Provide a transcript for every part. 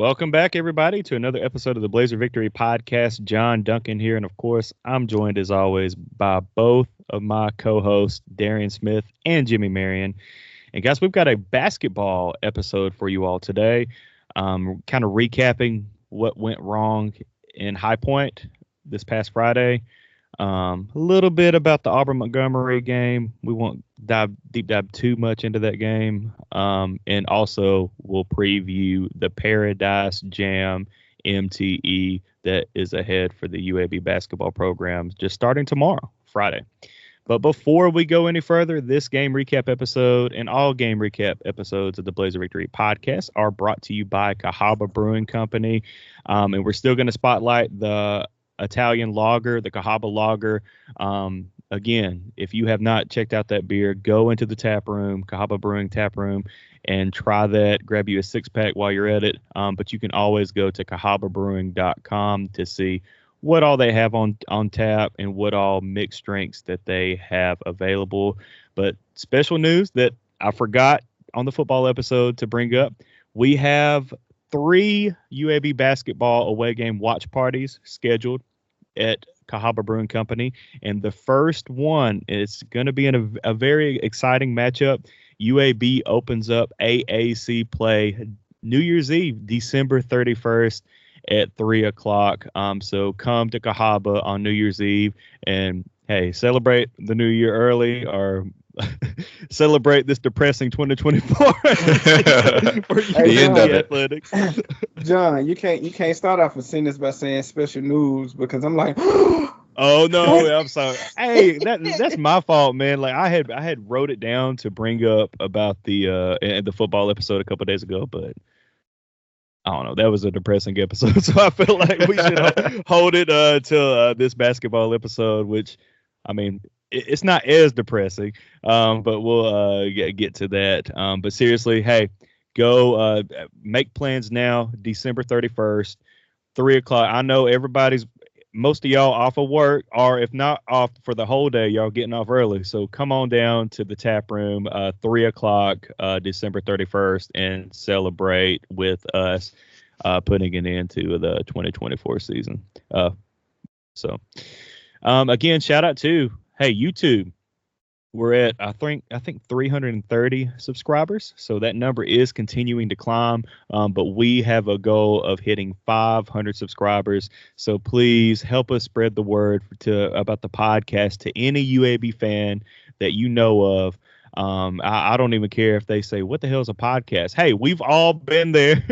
Welcome back, everybody, to another episode of the Blazer Victory Podcast. John Duncan here, and of course, I'm joined as always by both of my co-hosts, Darian Smith and Jimmy Marion. And guys, we've got a basketball episode for you all today, kind of recapping what went wrong in High Point this past Friday. A little bit about the Auburn-Montgomery game. We won't deep dive too much into that game. And also we'll preview the Paradise Jam MTE that is ahead for the UAB basketball program just starting tomorrow, Friday. But before we go any further, this game recap episode and all game recap episodes of the Blazer Victory podcast are brought to you by Cahaba Brewing Company. And we're still going to spotlight the Italian lager, the Cahaba lager. Again, if you have not checked out that beer, go into the tap room, Cahaba Brewing tap room, and try that. Grab you a 6-pack while you're at it. But you can always go to cahababrewing.com to see what all they have on tap and what all mixed drinks that they have available. But special news that I forgot on the football episode to bring up, we have 3 UAB basketball away game watch parties scheduled at Cahaba Brewing Company, and the first one is going to be in a very exciting matchup. UAB opens up AAC play New Year's Eve, December 31st at 3 o'clock. So come to Cahaba on New Year's Eve and, hey, celebrate the new year early or celebrate this depressing 2024 for UAB athletics. John, you can't start off a sentence by saying special news because I'm like, oh no, I'm sorry. Hey, that's my fault, man. Like I had wrote it down to bring up about the football episode a couple of days ago, but I don't know. That was a depressing episode, so I feel like we should hold it till this basketball episode, which, I mean, it's not as depressing, but we'll get to that. But seriously, hey, go make plans now. December 31st, 3 o'clock. I know most of y'all off of work, or if not off for the whole day, y'all getting off early. So come on down to the tap room, 3 o'clock, December 31st, and celebrate with us putting it into the 2024 season. Again, shout out to, hey, YouTube. We're at, I think 330 subscribers. So that number is continuing to climb. But we have a goal of hitting 500 subscribers. So please help us spread the word about the podcast to any UAB fan that you know of. I don't even care if they say, what the hell is a podcast? Hey, we've all been there,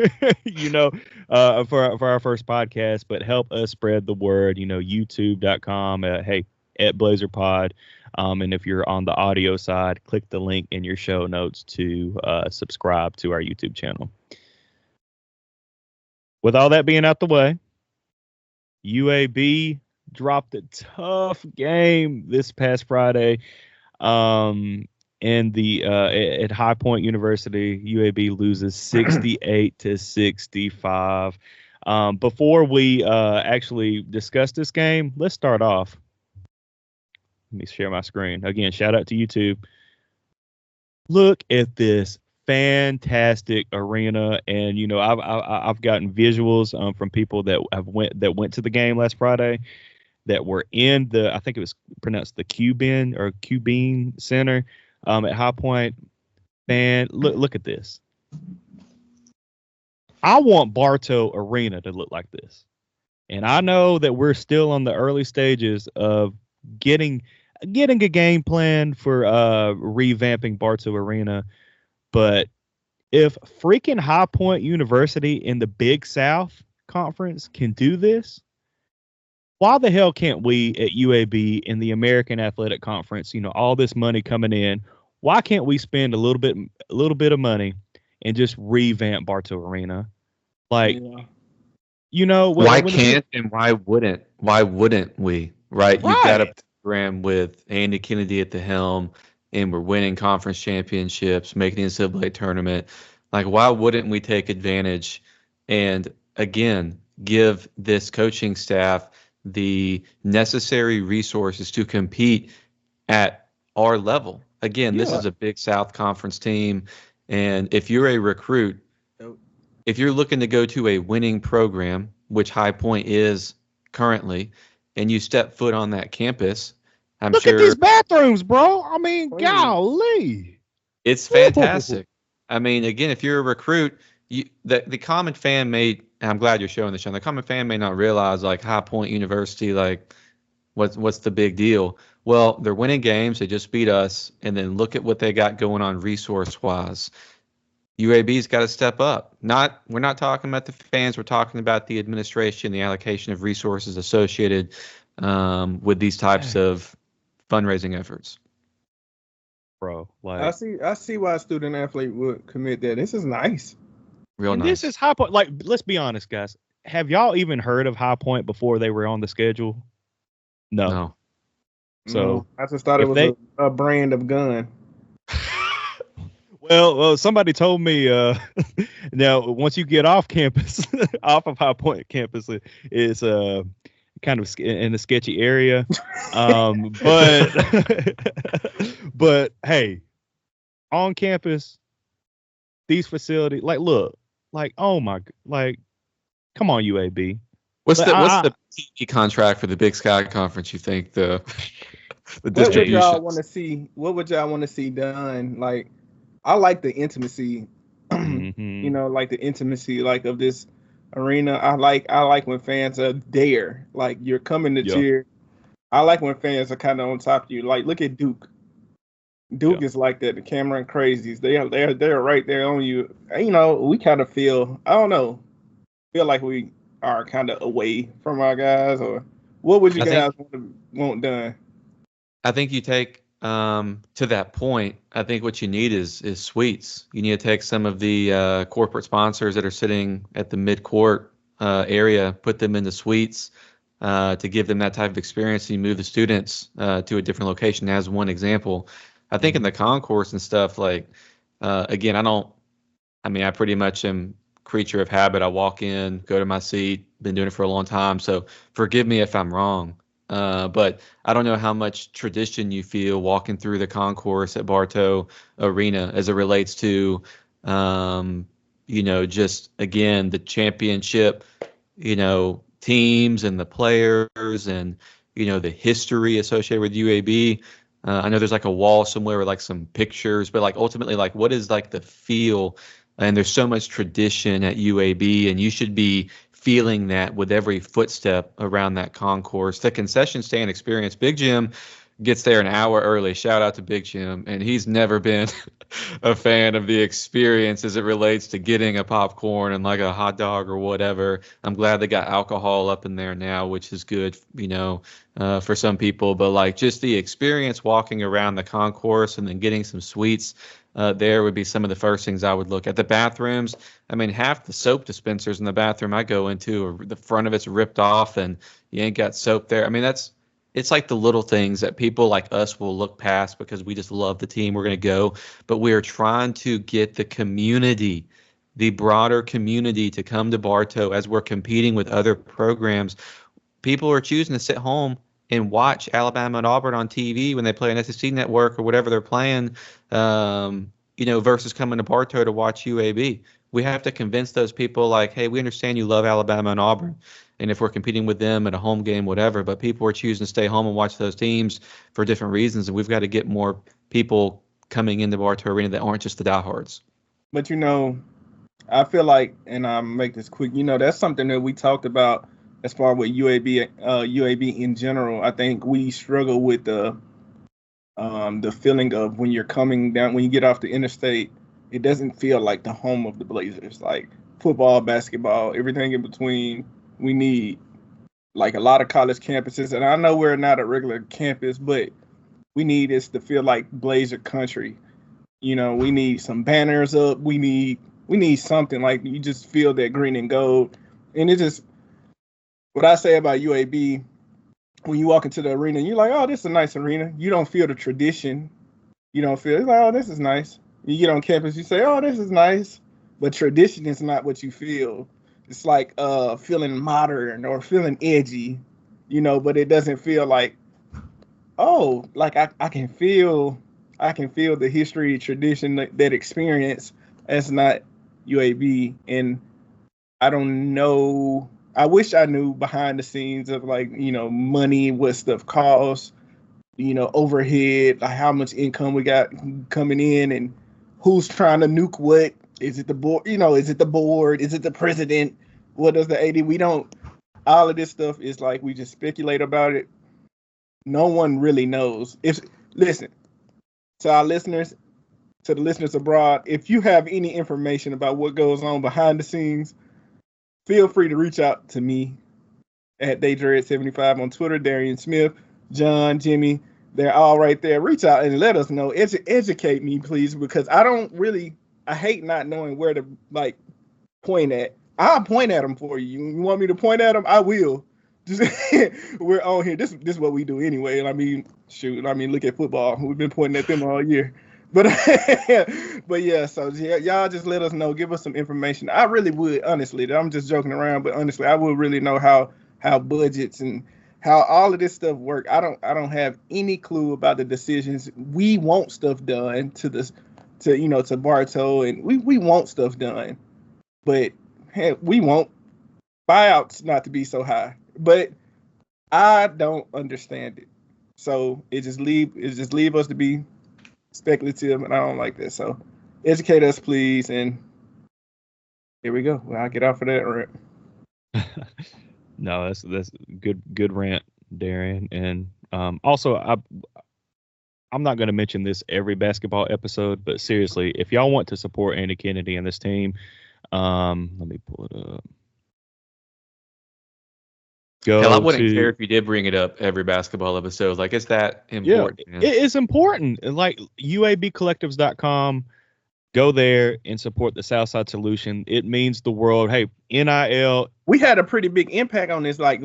for our first podcast, but help us spread the word, youtube.com, at BlazerPod. And if you're on the audio side, click the link in your show notes to subscribe to our YouTube channel. With all that being out the way, UAB dropped a tough game this past Friday. At High Point University, UAB loses 68-65. Before we actually discuss this game, let's start off. Let me share my screen. Again, shout out to YouTube. Look at this fantastic arena. And, I've gotten visuals from people that went to the game last Friday that were in I think it was pronounced the Cubine Center at High Point. Man, look at this. I want Bartow Arena to look like this. And I know that we're still on the early stages of getting a game plan for revamping Bartow Arena, but if freaking High Point University in the Big South Conference can do this, why the hell can't we at UAB in the American Athletic Conference, all this money coming in, why can't we spend a little bit of money and just revamp Bartow Arena? Like, why can't and why wouldn't we? Right? You've got a program with Andy Kennedy at the helm, and we're winning conference championships, making the NCAA tournament. Like, why wouldn't we take advantage and, again, give this coaching staff the necessary resources to compete at our level? Again, This is a Big South Conference team, and if you're a recruit if you're looking to go to a winning program, which High Point is currently, and you step foot on that campus, Look at these bathrooms, bro. I mean, golly. It's fantastic. I mean, again, if you're a recruit, the common fan may, and I'm glad you're showing the show, the common fan may not realize, like, High Point University, like, what's the big deal? Well, they're winning games. They just beat us. And then look at what they got going on resource-wise. UAB's got to step up. We're not talking about the fans. We're talking about the administration, the allocation of resources associated with these types of fundraising efforts. Bro, like I see why a student athlete would commit that. This is nice. Real and nice. This is High Point. Like, let's be honest, guys. Have y'all even heard of High Point before they were on the schedule? No. So I just thought it was a brand of gun. Well, somebody told me now once you get off campus, off of High Point campus, it's kind of in a sketchy area. But hey, on campus, these facilities, like, look, like, oh my, like, come on, UAB. What's the TV contract for the Big Sky Conference? You think the distribution? What would y'all want to see done? Like, I like the intimacy, mm-hmm. Like the intimacy, like, of this arena. I like when fans are there, like, you're coming to cheer. I like when fans are kind of on top of you. Like, look at Duke. Duke is like that. The Cameron Crazies, they're right there on you. We kind of feel like we are kind of away from our guys. Or what would you guys want done? I think you take to that point. I think what you need is suites. You need to take some of the corporate sponsors that are sitting at the mid-court area, put them into suites to give them that type of experience. And you move the students to a different location. As one example, I think in the concourse and stuff, like, again, I pretty much am creature of habit. I walk in, go to my seat, been doing it for a long time. So forgive me if I'm wrong. But I don't know how much tradition you feel walking through the concourse at Bartow Arena as it relates to, just, again, the championship, teams and the players and, the history associated with UAB. I know there's like a wall somewhere with like some pictures, but like ultimately, like, what is like the feel? And there's so much tradition at UAB, and you should be feeling that with every footstep around that concourse. The concession stand experience, Big Jim gets there an hour early. Shout out to Big Jim. And he's never been a fan of the experience as it relates to getting a popcorn and like a hot dog or whatever. I'm glad they got alcohol up in there now, which is good, for some people. But like just the experience walking around the concourse and then getting some sweets there would be some of the first things I would look at. The bathrooms, half the soap dispensers in the bathroom I go into, the front of it's ripped off and you ain't got soap there. It's like the little things that people like us will look past because we just love the team. We're going to go, but we are trying to get the community, the broader community, to come to Bartow as we're competing with other programs. People are choosing to sit home and watch Alabama and Auburn on TV when they play an SEC network or whatever they're playing, versus coming to Bartow to watch UAB. We have to convince those people, like, hey, we understand you love Alabama and Auburn, and if we're competing with them at a home game, whatever, but people are choosing to stay home and watch those teams for different reasons, and we've got to get more people coming into Bartow Arena that aren't just the diehards. But, I feel like, and I'll make this quick, that's something that we talked about as far with UAB in general. I think we struggle with the feeling of when you're coming down, when you get off the interstate, it doesn't feel like the home of the Blazers. Like football, basketball, everything in between. We need like a lot of college campuses, and I know we're not a regular campus, but we need this to feel like Blazer country. We need some banners up. We need something like you just feel that green and gold. And it just, what I say about UAB, when you walk into the arena, you're like, oh, this is a nice arena. You don't feel the tradition. You don't feel, it's like, oh, this is nice. You get on campus, you say, oh, this is nice. But tradition is not what you feel. It's like feeling modern or feeling edgy, but it doesn't feel like, oh, like I can feel the history, tradition, that experience. That's not UAB. And I don't know. I wish I knew behind the scenes of like, money, what stuff costs, overhead, like how much income we got coming in and who's trying to nuke what. Is it the board? Is it the board? Is it the president? What does the AD? We don't. All of this stuff is like we just speculate about it. No one really knows. Listen to our listeners, to the listeners abroad, if you have any information about what goes on behind the scenes, feel free to reach out to me at DayDread75 on Twitter, Darian Smith, John, Jimmy. They're all right there. Reach out and let us know. Educate me, please, because I hate not knowing where to point at. I'll point at them for you. You want me to point at them? I will. Just we're on here. This is what we do anyway. And I mean, look at football. We've been pointing at them all year. But yeah, so y'all just let us know. Give us some information. I really would, honestly. I'm just joking around, but honestly, I would really know how budgets and how all of this stuff work. I don't have any clue about the decisions. We want stuff done to Bartow, and we want stuff done, but we want buyouts not to be so high. But I don't understand it. So it just leave us to be speculative, and I don't like that. So educate us, please. And here we go. Well, I'll get off of that rant. No, that's good rant, Darian. And also, I'm not going to mention this every basketball episode, but seriously, if y'all want to support Andy Kennedy and this team, let me pull it up. Hell, I wouldn't care if you did bring it up every basketball episode. Like, it's that important. Yeah, it's important. Like UABcollectives.com, go there and support the Southside Solution. It means the world. Hey, NIL. We had a pretty big impact on this. Like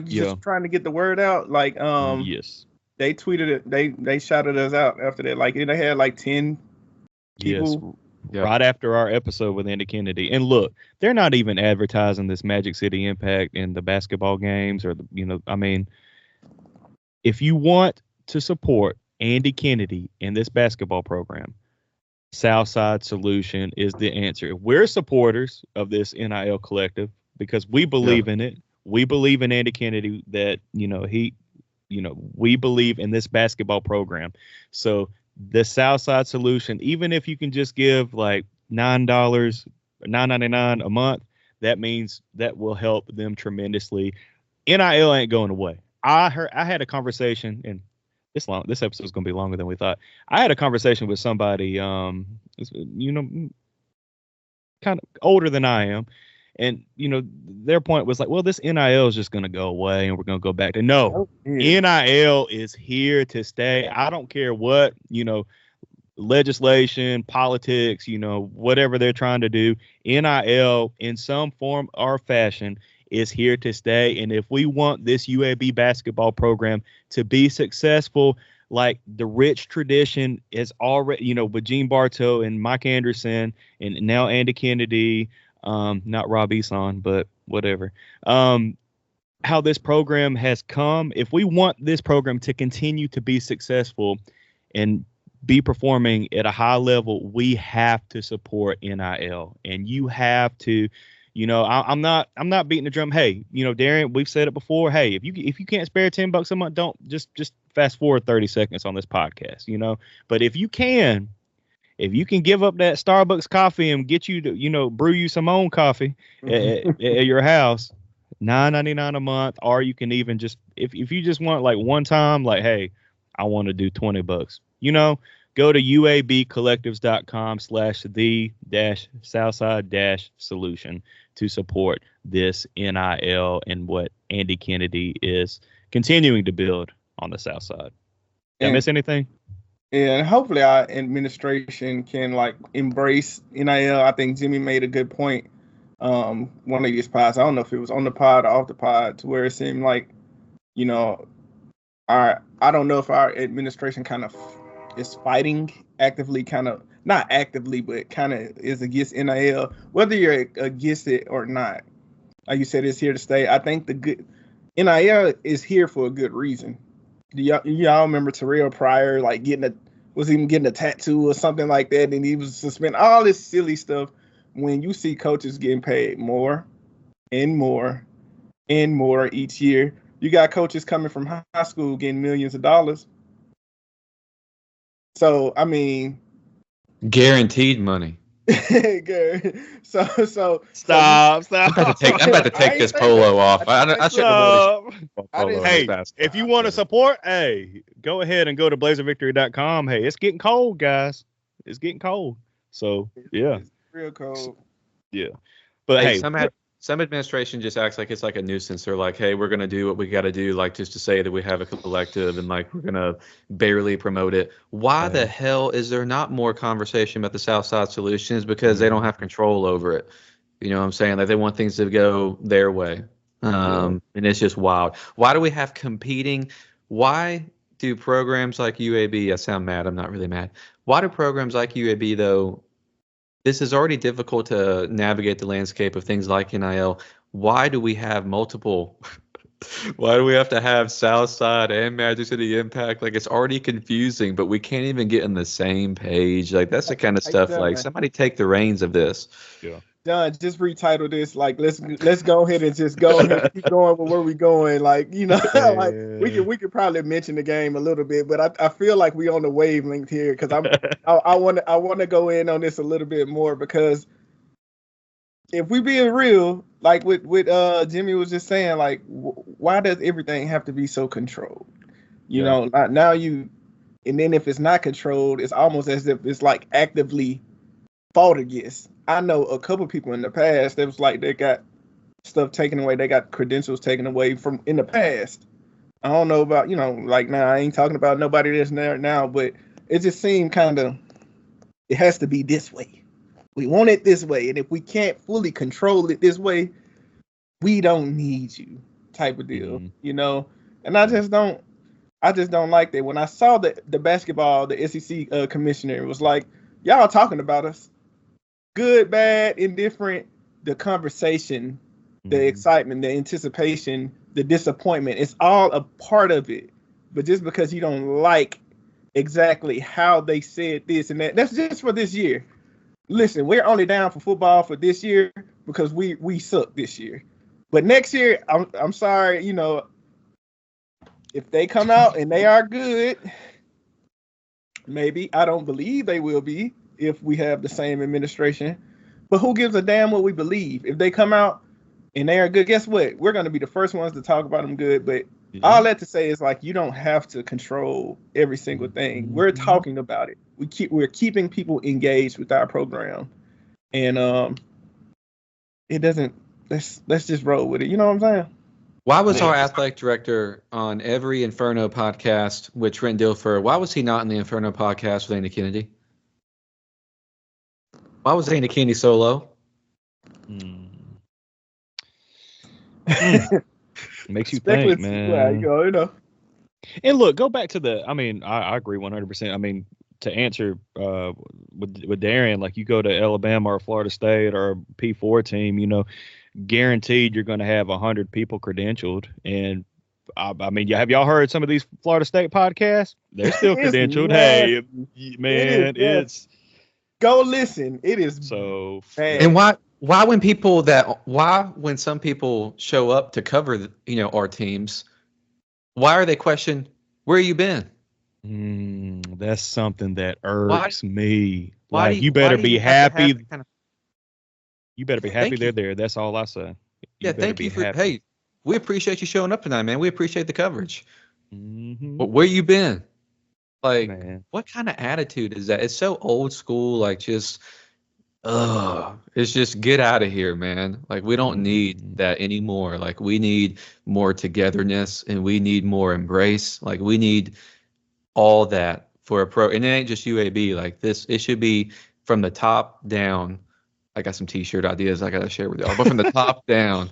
just trying to get the word out. Like yes, they tweeted it. They shouted us out after that. Like they had like 10 people. Yes. Yep. Right after our episode with Andy Kennedy. And look, they're not even advertising this Magic City Impact in the basketball games or if you want to support Andy Kennedy in this basketball program, Southside Solution is the answer. We're supporters of this NIL collective because we believe in it. We believe in Andy Kennedy that, we believe in this basketball program. So the Southside Solution, even if you can just give like $9.99 a month, that means that will help them tremendously. NIL ain't going away. I had a conversation, and this episode is going to be longer than we thought. I had a conversation with somebody, kind of older than I am. And, their point was like, well, this NIL is just going to go away and we're going to go back to no. NIL is here to stay. I don't care what, legislation, politics, whatever they're trying to do. NIL in some form or fashion is here to stay. And if we want this UAB basketball program to be successful, like the rich tradition is already, with Gene Bartow and Mike Anderson and now Andy Kennedy, not Rob Eason, but whatever. How this program has come. If we want this program to continue to be successful and be performing at a high level, we have to support NIL. And you have to, I'm not beating the drum. Hey, Darian, we've said it before. Hey, if you can't spare $10 a month, don't just fast forward 30 seconds on this podcast, But if you can give up that Starbucks coffee and get you to, brew you some own coffee at your house, $9.99 a month, or you can even just, if you just want like one time, like, hey, I want to do $20, go to uabcollectives.com/the-southside-solution to support this NIL and what Andy Kennedy is continuing to build on the South Side. Did I miss anything? And hopefully our administration can embrace NIL. I think Jimmy made a good point. One of these pods, I don't know if it was on the pod or off the pod, to where it seemed like, I don't know if our administration kind of is fighting actively, kind of not actively, but kind of is against NIL, whether you're against it or not. Like you said, it's here to stay. I think the good NIL is here for a good reason. Do y'all remember Terrell Pryor was getting a tattoo or something like that, and he was suspended, all this silly stuff. when you see coaches getting paid more and more and more each year, you got coaches coming from high school getting millions of dollars. So, I mean, guaranteed money. so stop. I'm about to take this polo off. I should have polo. Hey, if you want to support, hey, go ahead and go to blazervictory.com. Hey, it's getting cold, guys. It's getting cold. So yeah, it's real cold. Yeah, but hey, some administration just acts like it's like a nuisance. They're like, hey, we're gonna do what we got to do, like just to say that we have a collective, and like we're gonna barely promote it. Why the hell is there not more conversation about the Southside solutions? Because they don't have control over it. You know what I'm saying? Like they want things to go their way, and it's just wild. Why do we have competing? Why do programs like UAB? I sound mad. I'm not really mad. Why do programs like UAB though? This is already difficult to navigate the landscape of things like NIL. Why do we have multiple? Why do we have to have Southside and Magic City Impact? Like it's already confusing, but we can't even get on the same page. Like that's the kind of stuff. Like somebody take the reins of this. Yeah. Done. Just retitle this. Like let's go ahead and just go ahead and keep going with where we going. Like like we could probably mention the game a little bit, but I feel like we on the wavelength here because I want to go in on this a little bit more because if we being real, like with Jimmy was just saying, like why does everything have to be so controlled? You know, now and then if it's not controlled, it's almost as if it's like actively fought against. I know a couple people in the past that was like they got stuff taken away, they got credentials taken away from in the past. I don't know about, like now I ain't talking about nobody that's there now, but it just seemed kind of it has to be this way. We want it this way, and if we can't fully control it this way, we don't need you type of deal, And I just don't like that. When I saw the basketball, the SEC commissioner was like, y'all talking about us. Good, bad, indifferent, the conversation, the excitement, the anticipation, the disappointment, it's all a part of it. But just because you don't like exactly how they said this and that, that's just for this year. Listen, we're only down for football for this year because we suck this year. But next year, I'm sorry, if they come out and they are good, maybe I don't believe they will be. If we have the same administration, but who gives a damn what we believe? If they come out and they are good, guess what? We're going to be the first ones to talk about them good. But all that to say is like you don't have to control every single thing. We're talking about it. We're keeping people engaged with our program, and it doesn't. Let's just roll with it. You know what I'm saying? Why was our athletic director on every Inferno podcast with Trent Dilfer? Why was he not in the Inferno podcast with Andy Kennedy? Why was Andy Kennedy so low? Makes you think, man. And look, go back to I agree 100%. I mean, to answer with Darian, like you go to Alabama or Florida State or a P4 team, guaranteed you're going to have 100 people credentialed. And I mean, have y'all heard some of these Florida State podcasts? They're still credentialed. Hey, man, it's. Go listen. It is so bad. And why when some people show up to cover our teams, why are they questioned? Where you been? That's something that irks me. Like you better be happy. You better be happy they're there. That's all I say. Thank you for happy. Hey, we appreciate you showing up tonight, man. We appreciate the coverage. But where you been? Like, what kind of attitude is that? It's so old school, like just, it's just get out of here, man. Like, we don't need that anymore. Like, we need more togetherness and we need more embrace. Like, we need all that for a pro. And it ain't just UAB. Like, it should be from the top down. I got some t-shirt ideas I got to share with y'all. But from the top down,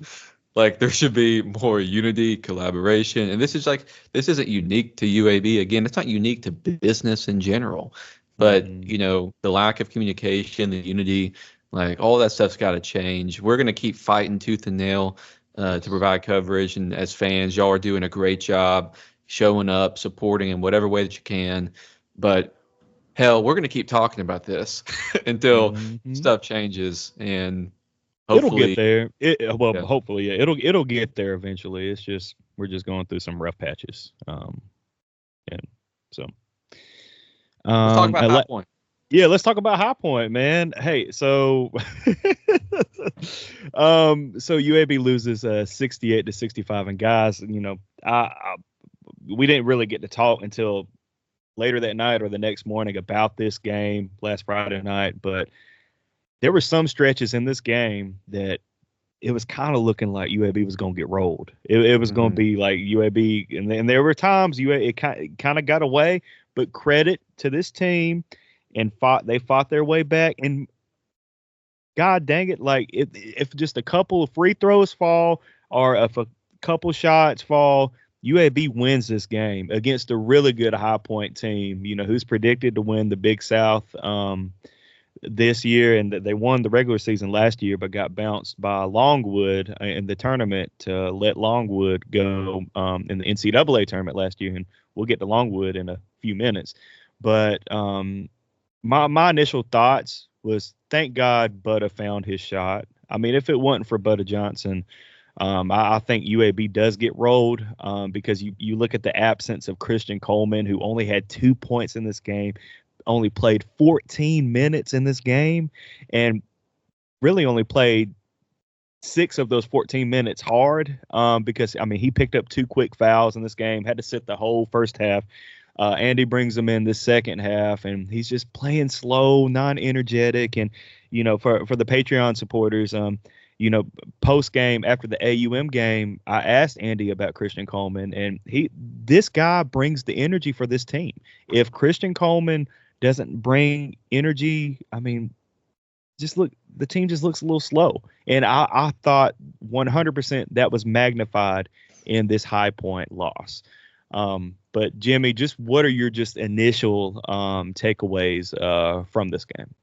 like there should be more unity, collaboration. And this isn't unique to UAB. Again, it's not unique to business in general. But, the lack of communication, the unity, like all that stuff's got to change. We're going to keep fighting tooth and nail to provide coverage. And as fans, y'all are doing a great job showing up, supporting in whatever way that you can. But hell, we're going to keep talking about this until stuff changes, and hopefully it'll get there. Hopefully, yeah, it'll get there eventually. It's just we're just going through some rough patches, and so. Let's talk about High Point. Yeah, let's talk about High Point, man. Hey, so so UAB loses 68-65, and guys, you know, we didn't really get to talk until later that night or the next morning about this game last Friday night, but there were some stretches in this game that it was kind of looking like UAB was going to get rolled. It was going to be like UAB, and there were times it kind of got away, but credit to this team, and they fought their way back, and God dang it, like if just a couple of free throws fall or if a couple shots fall, UAB wins this game against a really good High Point team, you know, who's predicted to win the Big South this year, and they won the regular season last year, but got bounced by Longwood in the tournament to let Longwood go in the NCAA tournament last year, and we'll get to Longwood in a few minutes. But my initial thoughts was, thank God Butta found his shot. I mean, if it wasn't for Butta Johnson, I think UAB does get rolled because you look at the absence of Christian Coleman, who only had 2 points in this game, only played 14 minutes in this game, and really only played 6 of those 14 minutes hard because, I mean, he picked up 2 quick fouls in this game, had to sit the whole first half. Andy brings him in this second half, and he's just playing slow, non-energetic. And, you know, for the Patreon supporters, you know, post game after the AUM game, I asked Andy about Christian Coleman, and this guy brings the energy for this team. If Christian Coleman doesn't bring energy, I mean, the team just looks a little slow. And I thought 100% that was magnified in this High Point loss. But Jimmy, just what are your just initial takeaways from this game?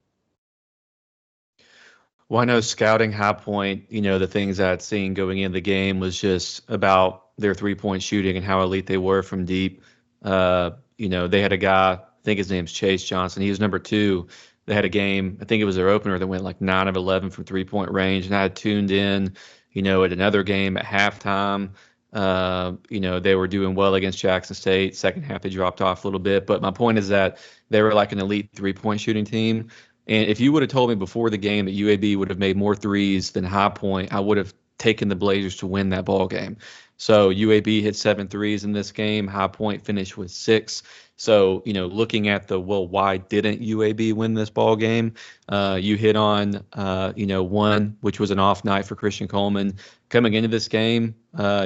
Well, I know scouting High Point, you know, the things I'd seen going into the game was just about their 3-point shooting and how elite they were from deep. You know, they had a guy, I think his name's Chase Johnson. He was number 2. They had a game, I think it was their opener, that went like 9 of 11 from 3-point range. And I had tuned in, you know, at another game at halftime. You know, they were doing well against Jackson State. Second half, they dropped off a little bit. But my point is that they were like an elite 3-point shooting team. And if you would have told me before the game that UAB would have made more threes than High Point, I would have taken the Blazers to win that ball game. So UAB hit 7 threes in this game. High Point finished with 6. So, you know, looking at why didn't UAB win this ball game? You hit on, you know, one, which was an off night for Christian Coleman. Coming into this game,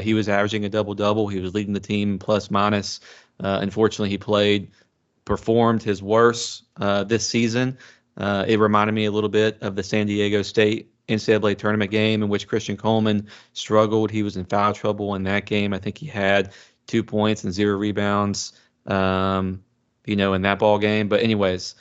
he was averaging a double-double. He was leading the team plus minus. Unfortunately, he performed his worst this season. It reminded me a little bit of the San Diego State NCAA tournament game in which Christian Coleman struggled. He was in foul trouble in that game. I think he had 2 points and 0 rebounds, you know, in that ball game. But anyways,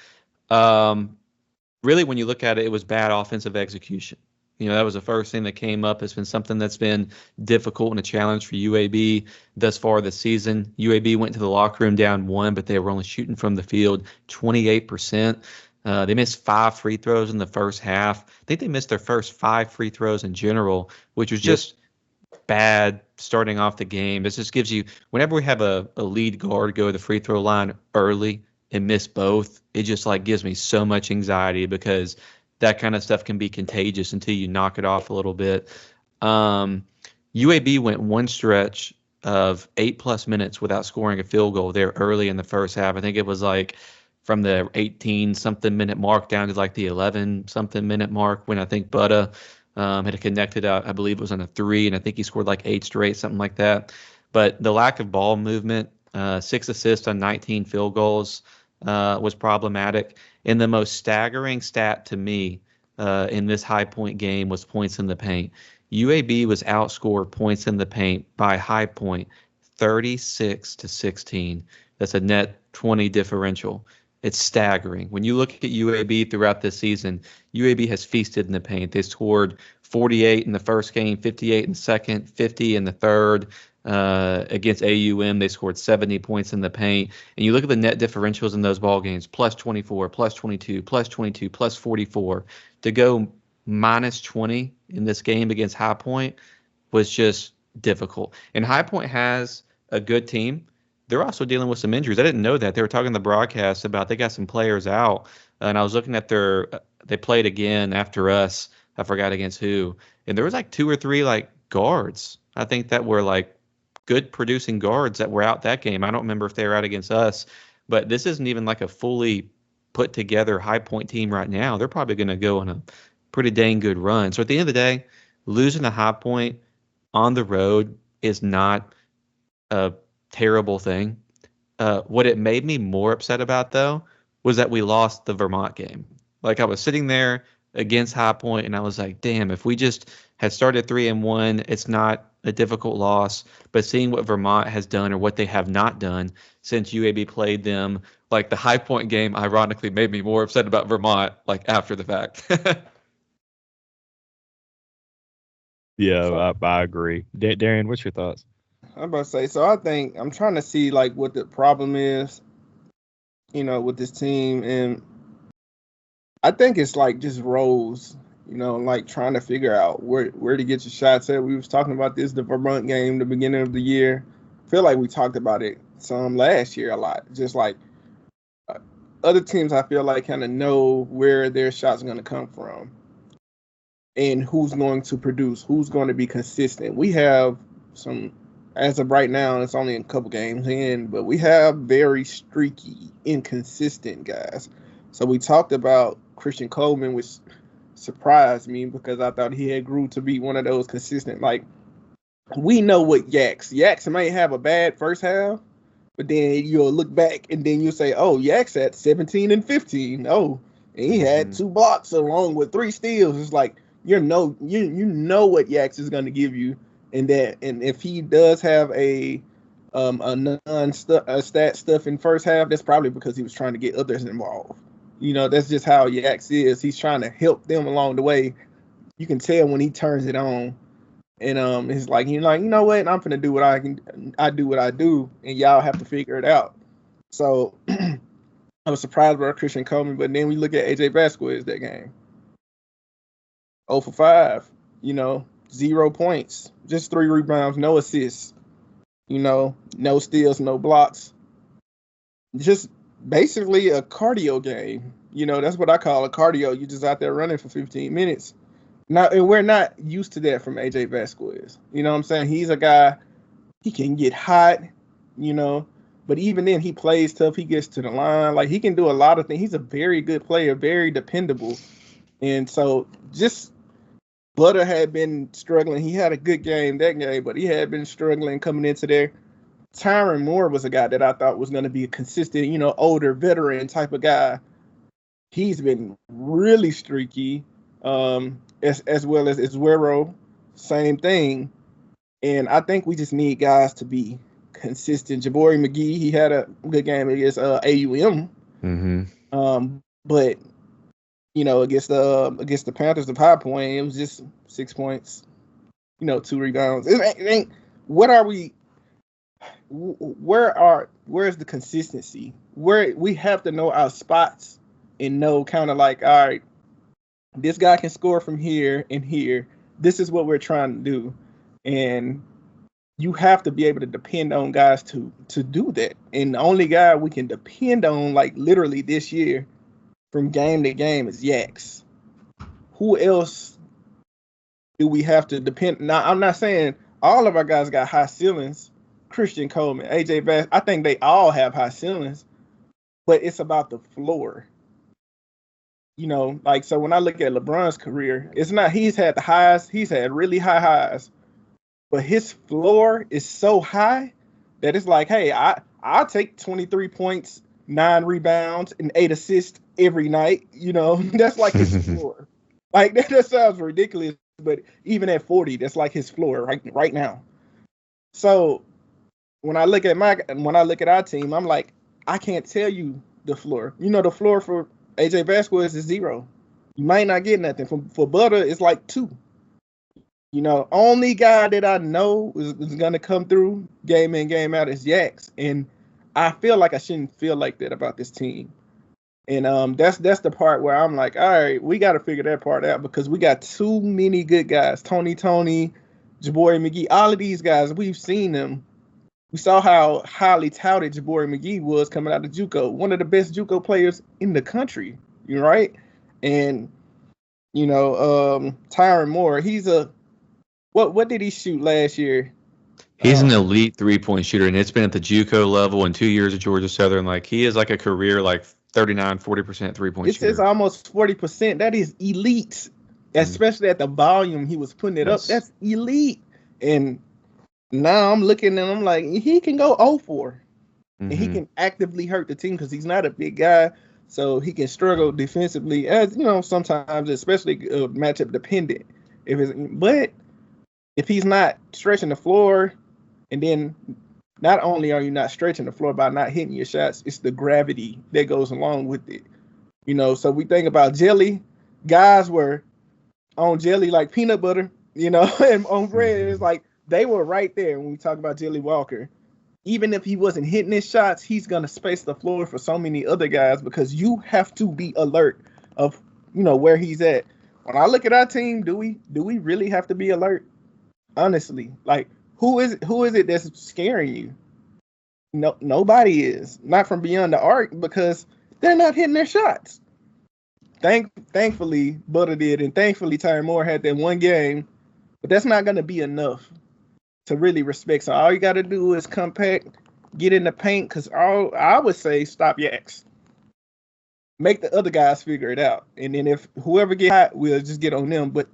really, when you look at it, it was bad offensive execution. You know, that was the first thing that came up. It's been something that's been difficult and a challenge for UAB thus far this season. UAB went to the locker room down 1, but they were only shooting from the field 28%. They missed 5 free throws in the first half. I think they missed their first 5 free throws in general, which was just bad starting off the game. This just gives you, whenever we have a lead guard go to the free throw line early and miss both, it just like gives me so much anxiety because that kind of stuff can be contagious until you knock it off a little bit. UAB went one stretch of 8+ minutes without scoring a field goal there early in the first half. I think it was like from the 18-something minute mark down to like the 11-something minute mark when I think Butta had connected out. I believe it was on a 3, and I think he scored like 8 straight, something like that. But the lack of ball movement, 6 assists on 19 field goals was problematic. And the most staggering stat to me in this High Point game was points in the paint. UAB was outscored points in the paint by High Point 36-16. That's a net 20 differential. It's staggering. When you look at UAB throughout this season, UAB has feasted in the paint. They scored 48 in the first game, 58 in the second, 50 in the third. Against AUM, they scored 70 points in the paint. And you look at the net differentials in those ball games, plus 24, plus 22, plus 22, plus 44. To go minus 20 in this game against High Point was just difficult. And High Point has a good team. They're also dealing with some injuries. I didn't know that. They were talking in the broadcast about they got some players out. And I was looking at they played again after us. I forgot against who. And there was like 2 or 3 like guards, I think, that were like good producing guards that were out that game. I don't remember if they were out against us, but this isn't even like a fully put together High Point team right now. They're probably going to go on a pretty dang good run. So at the end of the day, losing to High Point on the road is not a terrible thing. What it made me more upset about, though, was that we lost the Vermont game. Like, I was sitting there against High Point, and I was like, damn, if we just had started 3-1, it's not a difficult loss. But seeing what Vermont has done or what they have not done since UAB played them, like the High Point game, ironically, made me more upset about Vermont, like, after the fact. Yeah, I agree. Darian, what's your thoughts? I'm about to say, so I think I'm trying to see like what the problem is, with this team, and I think it's like just roles, like trying to figure out where to get your shots at. We was talking about this, the Vermont game, the beginning of the year. I feel like we talked about it some last year a lot. Just like other teams, I feel like kind of know where their shots are going to come from and who's going to produce, who's going to be consistent. We have some, as of right now, it's only a couple games in, but we have very streaky, inconsistent guys. So we talked about Christian Coleman, which surprised me because I thought he had grew to be one of those consistent. Like, we know what Yaks might have a bad first half, but then you'll look back and then you'll say, oh, Yaks at 17 and 15. Oh, and he had 2 blocks along with 3 steals. It's like, you know what Yaks is going to give you, and if he does have a stat stuff in first half, that's probably because he was trying to get others involved. That's just how Yaks is. He's trying to help them along the way. You can tell when he turns it on, and it's like, you know what? I'm gonna do what I can. I do what I do, and y'all have to figure it out. So I was surprised by Christian Coleman, but then we look at AJ Vasquez that game. 0 for 5, 0 points, just 3 rebounds, no assists, no steals, no blocks. Just basically a cardio game. That's what I call a cardio. You just out there running for 15 minutes. Now, and we're not used to that from AJ Vasquez. You know what I'm saying? He's a guy, he can get hot, but even then he plays tough. He gets to the line. Like, he can do a lot of things. He's a very good player, very dependable. And so just Butter had been struggling. He had a good game that game, but he had been struggling coming into there. Tyron Moore was a guy that I thought was going to be a consistent, older veteran type of guy. He's been really streaky, as well as Iswero, same thing. And I think we just need guys to be consistent. Jabari McGee, he had a good game against AUM. Mm-hmm. But against the Panthers of High Point, it was just 6 points, 2 rebounds. It ain't. What are we? Where's the consistency? Where we have to know our spots and know kind of like, all right, this guy can score from here and here. This is what we're trying to do, and you have to be able to depend on guys to do that. And the only guy we can depend on, like literally this year, from game to game, is Yaks. Who else do we have to depend? Now, I'm not saying all of our guys got high ceilings. Christian Coleman, AJ Bass, I think they all have high ceilings, but it's about the floor. So when I look at LeBron's career, it's not he's had the highs, he's had really high highs, but his floor is so high that it's like, hey, I'll take 23 points, 9 rebounds, and 8 assists every night. That's like his floor. Like that sounds ridiculous, but even at 40, that's like his floor right now. So when I look at our team, I'm like, I can't tell you the floor. The floor for AJ Vasquez is 0. You might not get nothing. For Butter, it's like 2. only guy that I know is going to come through game in, game out is Yax. And I feel like I shouldn't feel like that about this team. And that's the part where I'm like, all right, we got to figure that part out because we got too many good guys. Tony, Jabari McGee, all of these guys, we've seen them. We saw how highly touted Jabari McGee was coming out of JUCO, one of the best JUCO players in the country, right? And Tyron Moore, he's a what did he shoot last year? He's an elite 3-point shooter, and it's been at the JUCO level in 2 years at Georgia Southern. Like, he is like a career, 39, 40% 3-point shooter. It's almost 40%. That is elite, especially at the volume he was putting it up. That's elite. And now I'm looking and I'm like, he can go 0-4. And he can actively hurt the team because he's not a big guy. So he can struggle defensively, as sometimes, especially matchup dependent. But if he's not stretching the floor, and then not only are you not stretching the floor by not hitting your shots, it's the gravity that goes along with it. So we think about jelly. Guys were on jelly like peanut butter, and on bread. It's like they were right there when we talk about Jelly Walker. Even if he wasn't hitting his shots, he's going to space the floor for so many other guys because you have to be alert of, where he's at. When I look at our team, do we really have to be alert? Honestly, who is it that's scaring you? No, nobody is. Not from beyond the arc because they're not hitting their shots. Thankfully, Butter did, and thankfully Tyron Moore had that one game, but that's not going to be enough to really respect. So all you got to do is compact, get in the paint, because I would say stop Yax. Make the other guys figure it out. And then if whoever get hot, we'll just get on them. But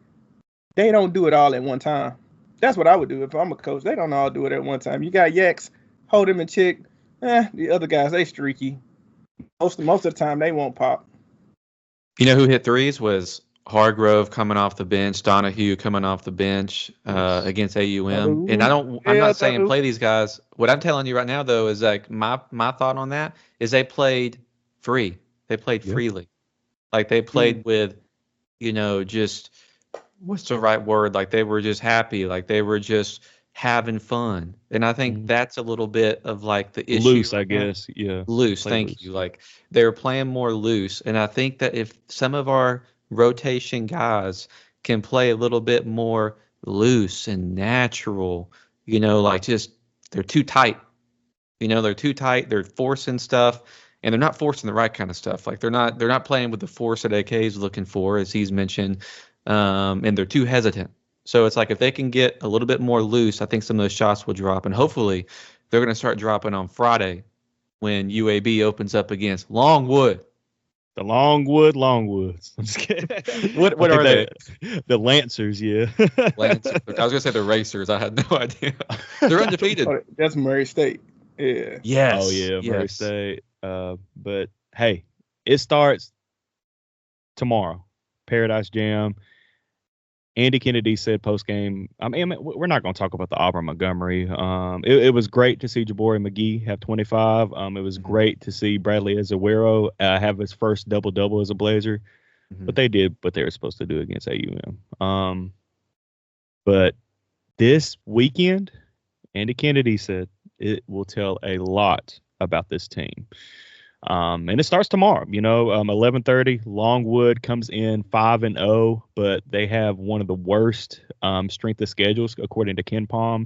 they don't do it all at one time. That's what I would do if I'm a coach. They don't all do it at one time. You got Yax, hold him in check. The other guys, they streaky. Most of the time, they won't pop. Who hit threes was Hargrove coming off the bench, Donahue coming off the bench against AUM. And I'm not saying play these guys. What I'm telling you right now, though, is my thought on that is they played free. They played freely. They played with, just what's the right word? They were just happy. They were just having fun. And I think that's a little bit of the issue. Loose, I guess. Yeah. Loose. Thank you. They were playing more loose. And I think that if some of our rotation guys can play a little bit more loose and natural, just they're too tight. They're too tight. They're forcing stuff, and they're not forcing the right kind of stuff. They're not playing with the force that AK is looking for, as he's mentioned, and they're too hesitant. So it's if they can get a little bit more loose, I think some of those shots will drop, and hopefully they're going to start dropping on Friday when UAB opens up against Longwood. The Longwoods. I'm just kidding. What are they? The Lancers, yeah. Lancers. I was going to say the Racers. I had no idea. They're undefeated. That's Murray State. Yeah. Yes. Oh, yeah, Murray State. But, hey, it starts tomorrow. Paradise Jam. Andy Kennedy said post-game, we're not going to talk about the Auburn Montgomery. It was great to see Jabari McGee have 25. It was great to see Bradley Azuero have his first double-double as a Blazer. But they did what they were supposed to do against AUM. But this weekend, Andy Kennedy said it will tell a lot about this team. And it starts tomorrow, 11:30. Longwood comes in 5-0, but they have one of the worst strength of schedules according to Ken Palm.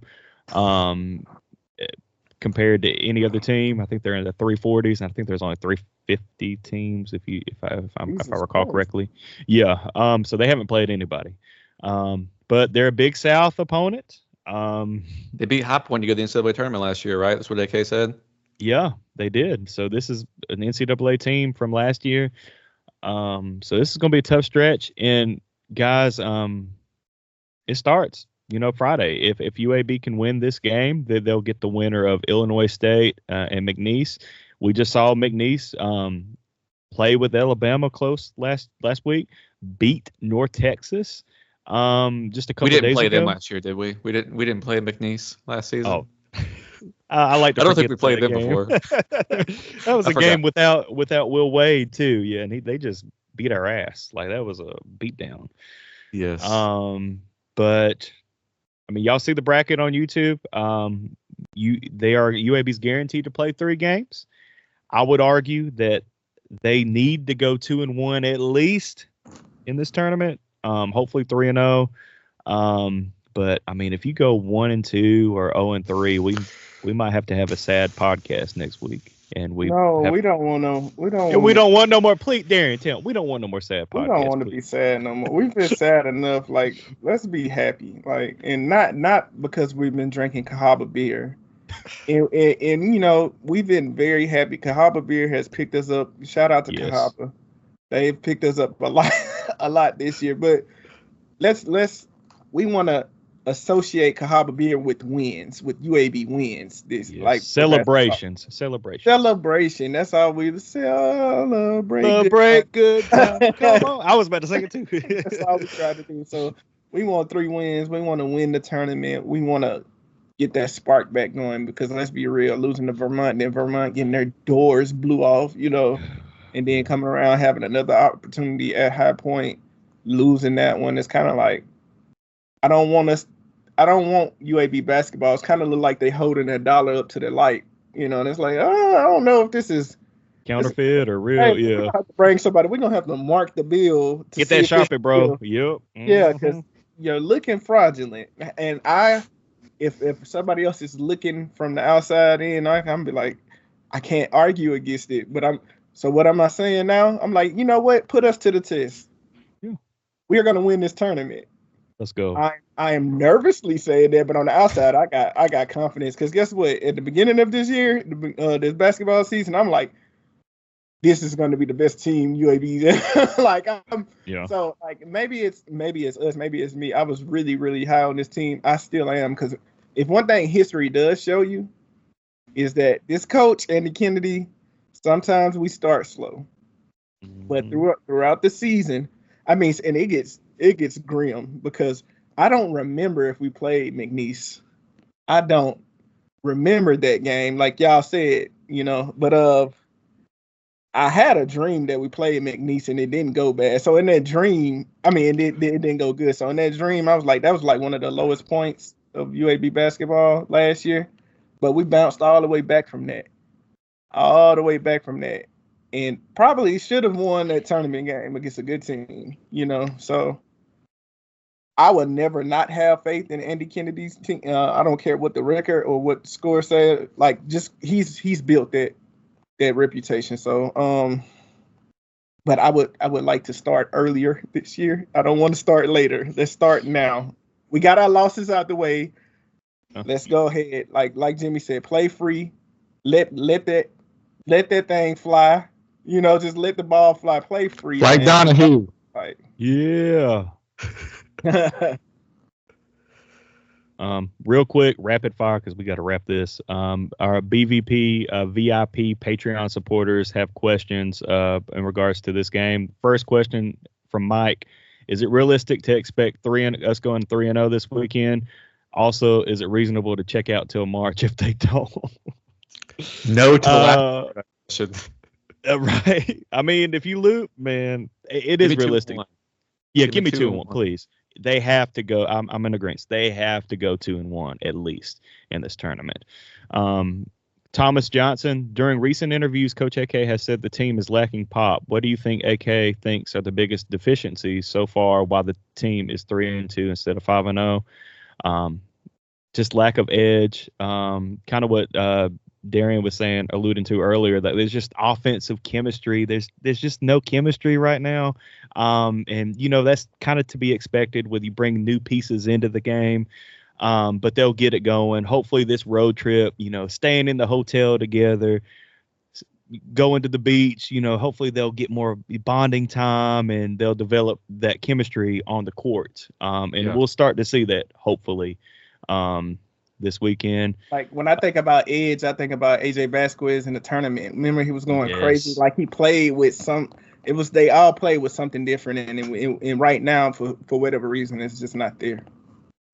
Compared to any other team, I think they're in the 340s, and I think there's only 350 teams if I recall correctly. Yeah. So they haven't played anybody. But they're a Big South opponent. They beat High Point to go to the NCAA tournament last year, right? That's what AK said. Yeah, they did. So this is an NCAA team from last year. So this is going to be a tough stretch. And guys, it starts, Friday. If UAB can win this game, then they'll get the winner of Illinois State and McNeese. We just saw McNeese play with Alabama close last week, beat North Texas. Just a couple days ago. We didn't play them last year, did we? We didn't play McNeese last season. Oh. I like to. I don't think we played them before. That was a game without Will Wade too. Yeah, and they just beat our ass. That was a beatdown. Yes. But I mean, y'all see the bracket on YouTube. UAB's guaranteed to play 3 games. I would argue that they need to go 2-1 at least in this tournament. Hopefully 3-0. But I mean, if you go 1-2 or 0-3, we might have to have a sad podcast next week. And we don't want no. We don't want no more. Please, Darian, tell. We don't want no more sad podcasts. We don't want to be sad no more. We've been sad enough. Like, let's be happy. Like, and not because we've been drinking Cahaba beer. And you know, we've been very happy. Cahaba beer has picked us up. Shout out to Cahaba. They've picked us up a lot this year. But we want to associate Cahaba beer with wins, with UAB wins. Like celebration. That's all we celebrate. Celebrate good time. Come on. I was about to sing it too. That's all we try to do. So we want 3 wins. We want to win the tournament. We want to get that spark back going, because let's be real, losing to Vermont, then Vermont getting their doors blew off, you know, and then coming around having another opportunity at High Point, losing that one. It's kind of like, I don't want UAB basketball. It's kind of look like they holding their dollar up to the light, you know, and it's like, I don't know if this is counterfeit or real. Hey, yeah, have to bring somebody. We're gonna have to mark the bill to get that Sharpie, bro. Yep. Yeah, because you're looking fraudulent, and if somebody else is looking from the outside in, I'm be like, I can't argue against it. But so what am I saying now? I'm like, you know what? Put us to the test. Yeah. We are gonna win this tournament. Let's go. I am nervously saying that, but on the outside, I got confidence, because guess what? At the beginning of this year, this basketball season, I'm like, this is going to be the best team UAB's. Like, so like maybe it's us, maybe it's me. I was really, really high on this team. I still am, because if one thing history does show you is that this coach, Andy Kennedy, sometimes we start slow, but throughout the season, I mean, and it gets grim, because I don't remember if we played McNeese. I don't remember that game, like y'all said, you know, but I had a dream that we played McNeese and it didn't go bad. So in that dream, I mean, it didn't go good. So in that dream, I was like, that was like one of the lowest points of UAB basketball last year. But we bounced all the way back from that. And probably should have won that tournament game against a good team, you know. So I would never not have faith in Andy Kennedy's team. I don't care what the record or what the score said. Like, just he's built that reputation. So but I would like to start earlier this year. I don't want to start later. Let's start now. We got our losses out the way. Let's go ahead. Like Jimmy said, play free. Let that thing fly. You know, just let the ball fly. Play free. Like Donahue. Like, yeah. Real quick, rapid fire, because we got to wrap this. Our BVP, VIP Patreon supporters have questions in regards to this game. First question from Mike: is it realistic to expect us going 3-0 this weekend? Also, is it reasonable to check out till March if they don't? No to right. I mean, if you loop, man, it is realistic. Yeah, give me 2-1, please. They have to go. I'm in agreement. They have to go 2-1 at least in this tournament. Thomas Johnson, during recent interviews, Coach AK has said the team is lacking pop. What do you think AK thinks are the biggest deficiencies so far, while the team is 3-2 instead of 5-0? Just lack of edge. Kind of what Darian was alluding to earlier, that there's just offensive chemistry. There's just no chemistry right now. And, you know, that's kind of to be expected when you bring new pieces into the game. But they'll get it going. Hopefully this road trip, you know, staying in the hotel together, going to the beach, you know, hopefully they'll get more bonding time and they'll develop that chemistry on the court. We'll start to see that hopefully this weekend. Like, when I think about edge, I think about AJ Vasquez in the tournament. Remember, he was going crazy. Like, he played with they all played with something different. And right now, for whatever reason, it's just not there.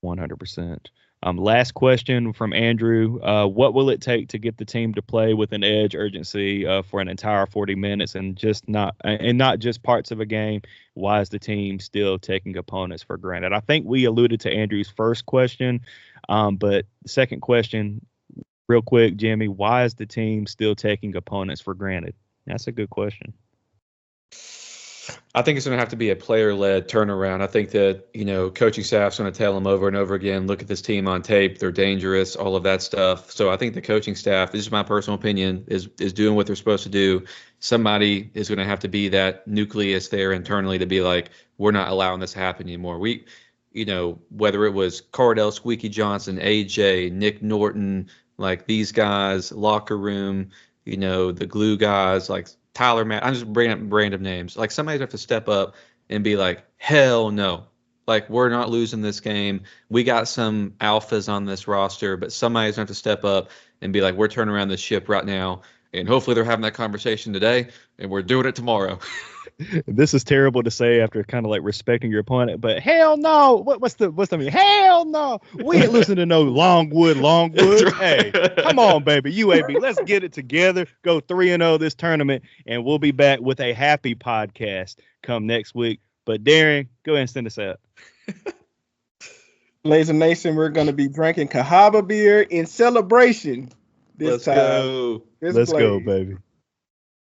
100%. Last question from Andrew. What will it take to get the team to play with an edge urgency for an entire 40 minutes and not just parts of a game? Why is the team still taking opponents for granted? I think we alluded to Andrew's first question, but the second question, real quick, Jimmy, why is the team still taking opponents for granted? That's a good question. I think it's going to have to be a player-led turnaround. I think that, coaching staff's going to tell them over and over again, look at this team on tape. They're dangerous, all of that stuff. So I think the coaching staff, this is my personal opinion, is doing what they're supposed to do. Somebody is going to have to be that nucleus there internally to be like, we're not allowing this to happen anymore. Whether it was Cardell, Squeaky Johnson, AJ, Nick Norton, like these guys, locker room, the glue guys, like Tyler, Matt, I'm just bringing up random names. Like somebody's have to step up and be like, hell no. Like we're not losing this game. We got some alphas on this roster, but somebody's going to have to step up and be like, we're turning around this ship right now. And hopefully they're having that conversation today and we're doing it tomorrow. This is terrible to say after kind of like respecting your opponent, but hell no. What's the mean? Hell no. We ain't listening to no Longwood. Right. Hey, come on, baby. UAB, let's get it together. Go 3-0 this tournament, and we'll be back with a happy podcast come next week. But Darren, go ahead and send us out. Blazer Nation, we're going to be drinking Cahaba beer in celebration this Let's time. go. Let's go, baby.